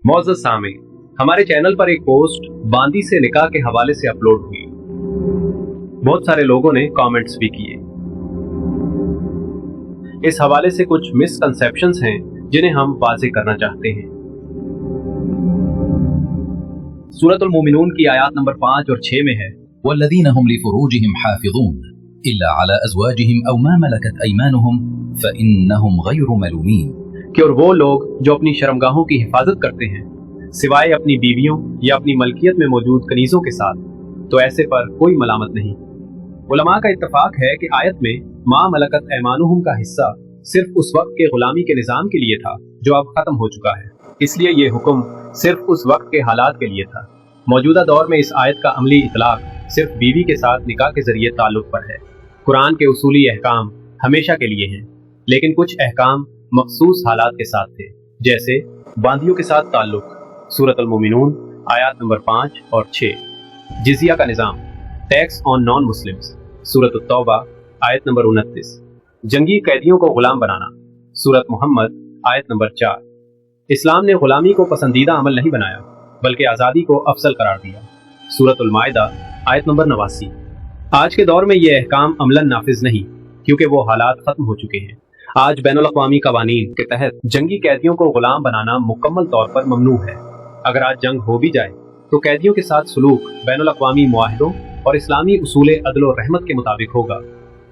मौजूद सामीन, हमारे चैनल पर एक पोस्ट बांदी से निकाह के हवाले से अपलोड हुई। बहुत सारे लोगों ने कमेंट्स भी किए। इस हवाले से कुछ मिसकंसेप्शंस हैं जिन्हें हम वाज़ेह करना चाहते हैं। सूरतुल मोमिनून की आयत नंबर 5 और 6 में है, वल्लज़ीना हुम लिफुरूजिहिम हाफ़िज़ून इल्ला अला अज़वाजिहिम औ मा मलकत अयमानुहुम फ़इन्नहुम गैरु मलूमीन, कि और वो लोग जो अपनी शर्मगाहों की हिफाजत करते हैं सिवाय अपनी बीवियों या अपनी मलकियत में मौजूद कनीजों के साथ, तो ऐसे पर कोई मलामत नहीं। उलमा का इत्तफाक है कि आयत में मा मलकत ऐमानुहुम का हिस्सा सिर्फ उस वक्त के गुलामी के निज़ाम के लिए था जो अब खत्म हो चुका है, इसलिए ये हुक्म सिर्फ उस वक्त के हालात के लिए था। मौजूदा दौर में इस आयत का अमली इतलाक सिर्फ बीवी के साथ निकाह के जरिए ताल्लुक पर है। कुरान के उसूली अहकाम हमेशा के लिए हैं, लेकिन कुछ अहकाम मखसूस हालात के साथ थे, जैसे बांदियों के साथ ताल्लुक। सूरतुल मोमिनून आयत नंबर 5 और 6, जिजिया का निज़ाम, टैक्स ऑन नॉन मुस्लिम्स। सूरत तौबा आयत नंबर 29, जंगी कैदियों को गुलाम बनाना। सूरत मोहम्मद आयत नंबर 4। इस्लाम ने गुलामी को पसंदीदा अमल नहीं बनाया बल्कि आज़ादी को अफजल करार दिया। सूरतुल माइदा आयत नंबर 89। आज के दौर में ये अहकाम अमलन नाफिज नहीं, क्योंकि वो हालात खत्म हो चुके हैं। आज बैनुल अक़वामी कवानीन के तहत जंगी कैदियों को गुलाम बनाना मुकम्मल तौर पर ममनू है। अगर आज जंग हो भी जाए तो कैदियों के साथ सलूक बैनुल अक़वामी मुआहिदों और इस्लामी उसूले अदल और रहमत के मुताबिक होगा।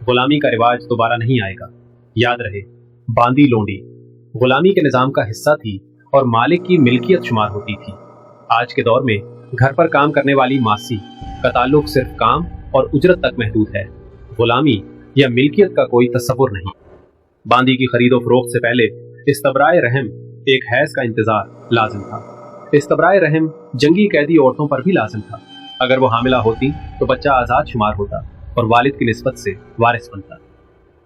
गुलामी का रिवाज दोबारा नहीं आएगा। याद रहे, बांदी लोंडी गुलामी के निज़ाम का हिस्सा थी और मालिक की मिल्कियत शुमार होती थी। आज के दौर में घर पर काम करने वाली मासी का ताल्लुक सिर्फ काम और उजरत तक महदूद है। गुलामी या मिल्कियत का कोई तस्वुर नहीं। बांदी की खरीदो फरोख्त से पहले इस्तबराए रहम एक हैज का इंतजार लाजिम था। इस्तबराए रहम जंगी कैदी औरतों पर भी लाजिम था। अगर वो हामिला होती तो बच्चा आज़ाद शुमार होता और वालिद की निस्बत से वारिस बनता।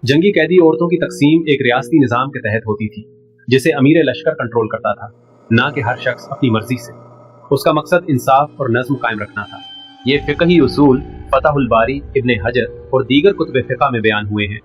जंगी कैदी औरतों की तकसीम एक रियासती निज़ाम के तहत होती थी, जिसे अमीर लश्कर कंट्रोल करता था, ना कि हर शख्स अपनी मर्जी से। उसका मकसद इंसाफ और नज़्म कायम रखना था। ये फ़िक़ही उसूल फ़तहुल बारी, इब्ने हजर और दीगर कुतुब फ़िक़ह में बयान हुए हैं।